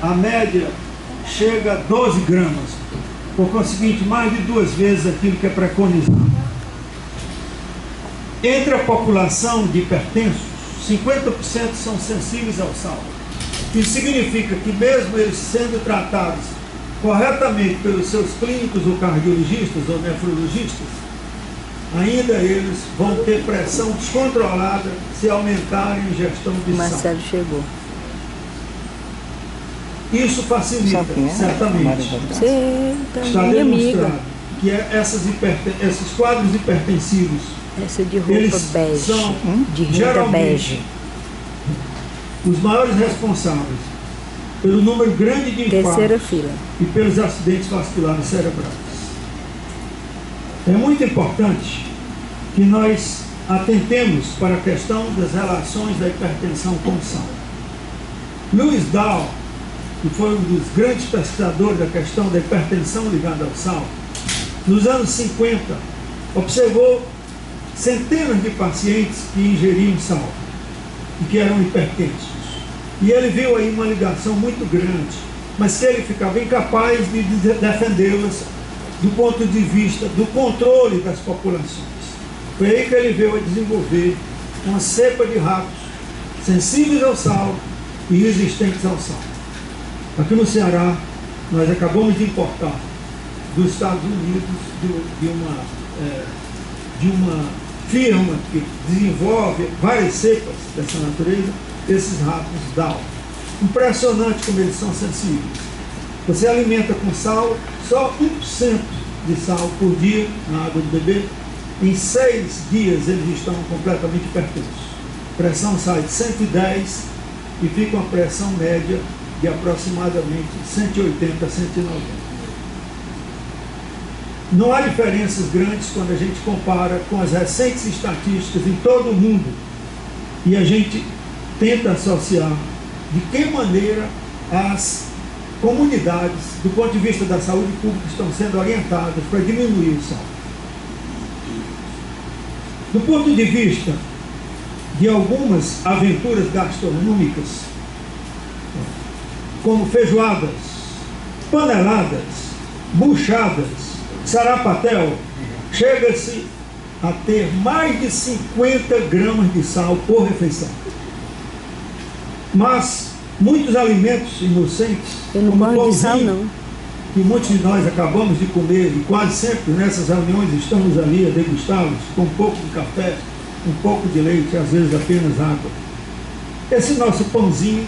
a média chega a 12 gramas, por conseguinte, mais de 2 vezes aquilo que é preconizado. Entre a população de hipertensos, 50% são sensíveis ao sal. Isso significa que mesmo eles sendo tratados corretamente pelos seus clínicos ou cardiologistas ou nefrologistas, ainda eles vão ter pressão descontrolada se aumentarem a ingestão de sal. Marcelo chegou. Isso facilita, certamente. Você Está também, demonstrado amiga. que esses quadros hipertensivos, Essa de roupa eles bege, são de renda geralmente bege. os maiores responsáveis pelo número grande de Terceira infartos fila. e pelos acidentes vasculares cerebrais. É muito importante que nós atentemos para a questão das relações da hipertensão com o sal. Lewis Dow, que foi um dos grandes pesquisadores da questão da hipertensão ligada ao sal, nos anos 50, observou centenas de pacientes que ingeriam sal e que eram hipertensos. E ele viu aí uma ligação muito grande, mas que ele ficava incapaz de defendê-las do ponto de vista do controle das populações. Foi aí que ele veio a desenvolver uma cepa de ratos sensíveis ao sal e resistentes ao sal. Aqui no Ceará, nós acabamos de importar dos Estados Unidos de uma firma que desenvolve várias cepas dessa natureza, esses ratos Dow. Impressionante como eles são sensíveis. Você alimenta com sal, só 1% de sal por dia na água do bebê. Em 6 dias eles estão completamente hipertensos. A pressão sai de 110 e fica uma pressão média de aproximadamente 180 a 190. Não há diferenças grandes quando a gente compara com as recentes estatísticas em todo o mundo e a gente tenta associar de que maneira as comunidades, do ponto de vista da saúde pública, estão sendo orientadas para diminuir o sal. Do ponto de vista de algumas aventuras gastronômicas, como feijoadas, paneladas, buchadas, sarapatel, chega-se a ter mais de 50 gramas de sal por refeição. Mas muitos alimentos inocentes, Eu não como gosto de sal, pãozinho, não. que muitos de nós acabamos de comer, e quase sempre nessas reuniões estamos ali a degustá-los, com um pouco de café, um pouco de leite, às vezes apenas água. Esse nosso pãozinho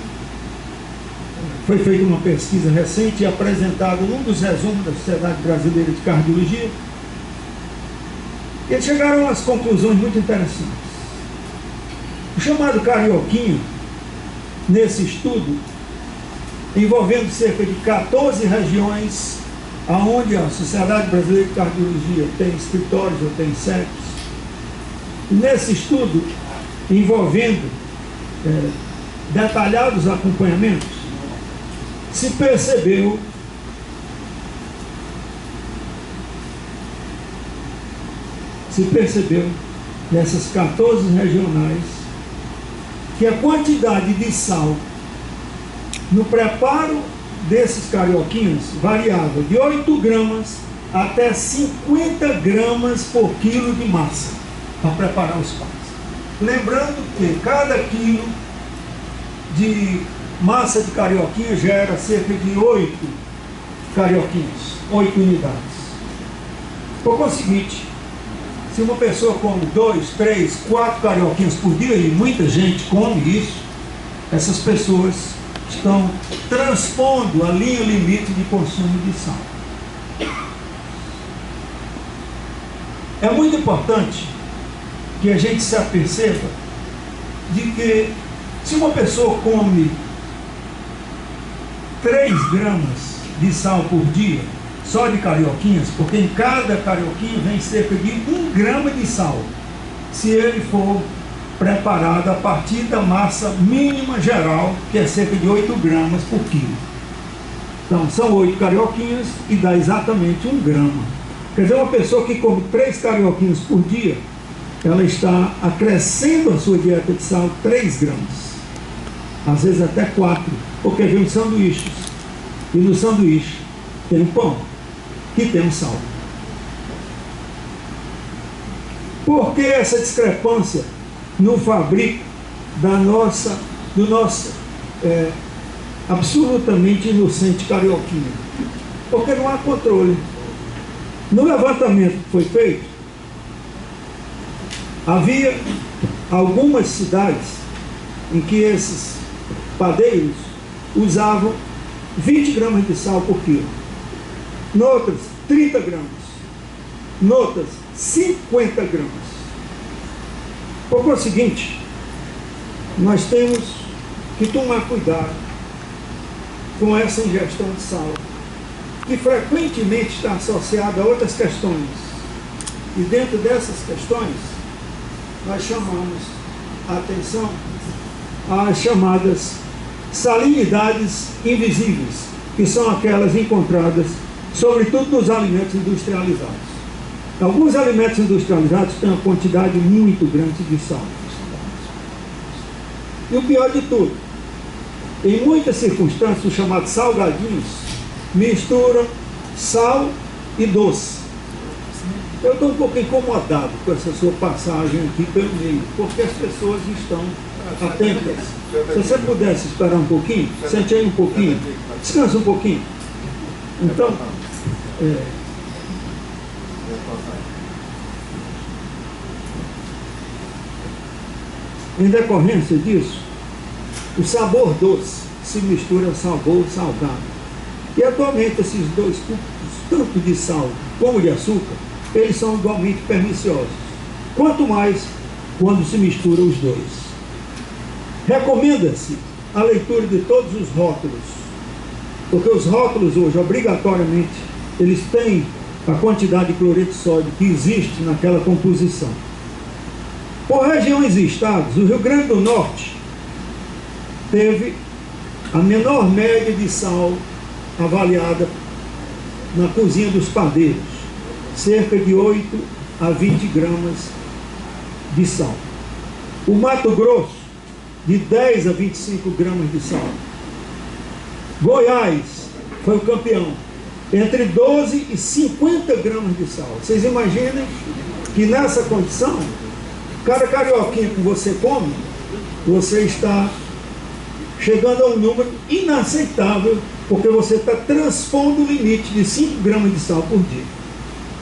foi feita uma pesquisa recente e apresentada num dos resumos da Sociedade Brasileira de Cardiologia. E eles chegaram às conclusões muito interessantes. O chamado carioquinho, nesse estudo, envolvendo cerca de 14 regiões, onde a Sociedade Brasileira de Cardiologia tem escritórios ou tem sedes, e nesse estudo, envolvendo detalhados acompanhamentos, se percebeu nessas 14 regionais que a quantidade de sal no preparo desses carioquinhos variava de 8 gramas até 50 gramas por quilo de massa para preparar os pães. Lembrando que cada quilo de massa de carioquinha gera cerca de 8 carioquinhos, 8 unidades. Por conseguinte, se uma pessoa come 2, 3, 4 carioquinhos por dia, e muita gente come isso, essas pessoas estão transpondo a linha limite de consumo de sal. É muito importante que a gente se aperceba de que se uma pessoa come 3 gramas de sal por dia, só de carioquinhas, porque em cada carioquinho vem cerca de 1 grama de sal, se ele for preparado a partir da massa mínima geral, que é cerca de 8 gramas por quilo. Então, são 8 carioquinhas e dá exatamente 1 grama. Quer dizer, uma pessoa que come 3 carioquinhas por dia, ela está acrescendo a sua dieta de sal 3 gramas. Às vezes até 4, porque vem sanduíches, E no sanduíche tem um pão, que tem um sal. Por que essa discrepância no fabrico do nosso absolutamente inocente carioquinha? Porque não há controle. No levantamento que foi feito, havia algumas cidades em que esses padeiros usavam 20 gramas de sal por quilo, noutras 30 gramas, noutras 50 gramas. Por conseguinte, nós temos que tomar cuidado com essa ingestão de sal, que frequentemente está associada a outras questões. E dentro dessas questões, nós chamamos a atenção às chamadas salinidades invisíveis, que são aquelas encontradas, sobretudo nos alimentos industrializados. Alguns alimentos industrializados têm uma quantidade muito grande de sal. E o pior de tudo, em muitas circunstâncias, os chamados salgadinhos misturam sal e doce. Eu estou um pouco incomodado com essa sua passagem aqui pelo meio, porque as pessoas estão atentas. Se você pudesse esperar um pouquinho, sente aí um pouquinho, descansa um pouquinho. Então, em decorrência disso, o sabor doce se mistura ao sabor salgado. E atualmente esses dois tipos, tanto de sal como de açúcar, eles são igualmente perniciosos. Quanto mais quando se mistura os dois. Recomenda-se a leitura de todos os rótulos, porque os rótulos hoje, obrigatoriamente, eles têm a quantidade de cloreto de sódio que existe naquela composição. Por regiões e estados, o Rio Grande do Norte teve a menor média de sal avaliada na cozinha dos padeiros, cerca de 8 a 20 gramas de sal. O Mato Grosso, de 10 a 25 gramas de sal. Goiás foi o campeão, entre 12 e 50 gramas de sal. Vocês imaginem que nessa condição, cada carioquinha que você come, você está chegando a um número inaceitável, porque você está transpondo o limite de 5 gramas de sal por dia.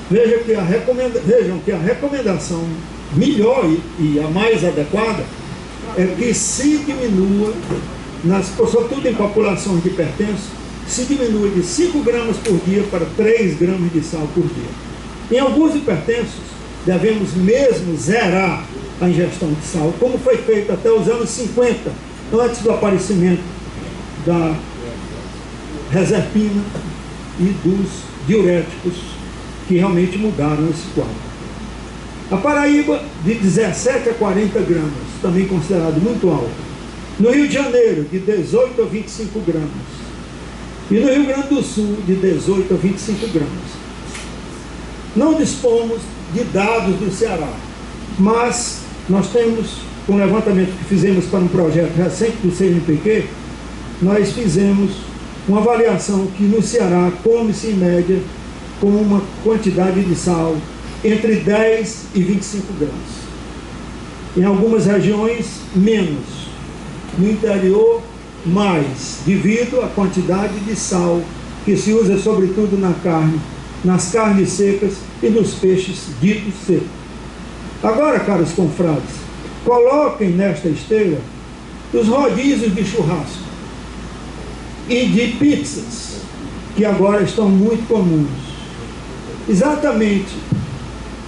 Vejam que a recomendação melhor e a mais adequada é que se diminua, sobretudo em populações de hipertensos, se diminua de 5 gramas por dia para 3 gramas de sal por dia. Em alguns hipertensos, devemos mesmo zerar a ingestão de sal, como foi feito até os anos 50, antes do aparecimento da reserpina e dos diuréticos, que realmente mudaram esse quadro. A Paraíba, de 17 a 40 gramas, também considerado muito alto. No Rio de Janeiro, de 18 a 25 gramas. E no Rio Grande do Sul, de 18 a 25 gramas. Não dispomos de dados do Ceará, mas nós temos, com o levantamento que fizemos para um projeto recente do CNPq, nós fizemos uma avaliação que no Ceará come-se em média com uma quantidade de sal entre 10 e 25 gramas. Em algumas regiões, menos. No interior, mais, devido à quantidade de sal que se usa sobretudo na carne, nas carnes secas e nos peixes ditos secos. Agora, caros confrades, coloquem nesta esteira os rodízios de churrasco e de pizzas, que agora estão muito comuns. Exatamente,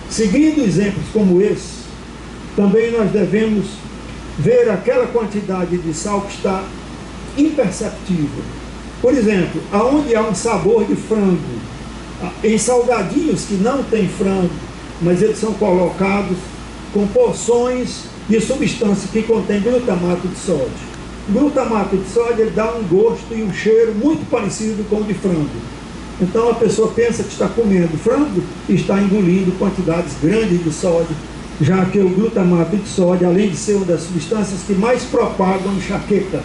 seguindo exemplos como esse, também nós devemos ver aquela quantidade de sal que está imperceptível. Por exemplo, aonde há um sabor de frango, em salgadinhos que não tem frango, mas eles são colocados com porções de substância que contém glutamato de sódio. O glutamato de sódio ele dá um gosto e um cheiro muito parecido com o de frango. Então a pessoa pensa que está comendo frango e está engolindo quantidades grandes de sódio, já que o glutamato de sódio, além de ser uma das substâncias que mais propagam enxaqueca,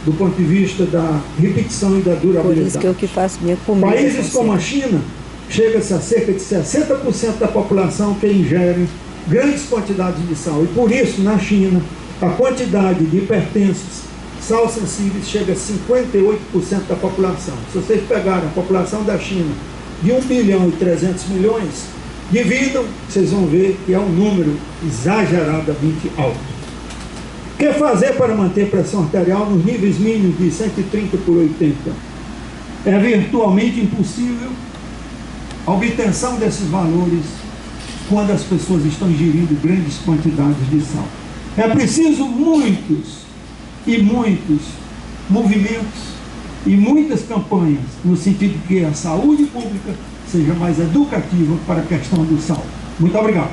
do ponto de vista da repetição e da durabilidade. Por isso que eu que faço minha comida. Países como a China, chega-se a cerca de 60% da população que ingere grandes quantidades de sal. E por isso, na China, a quantidade de hipertensos, sal sensíveis, chega a 58% da população. Se vocês pegarem a população da China de 1 bilhão e 300 milhões, dividam, vocês vão ver que é um número exageradamente alto. O que fazer para manter a pressão arterial nos níveis mínimos de 130 por 80? É virtualmente impossível a obtenção desses valores quando as pessoas estão ingerindo grandes quantidades de sal. É preciso muitos e muitos movimentos e muitas campanhas no sentido de que a saúde pública seja mais educativa para a questão do sal. Muito obrigado.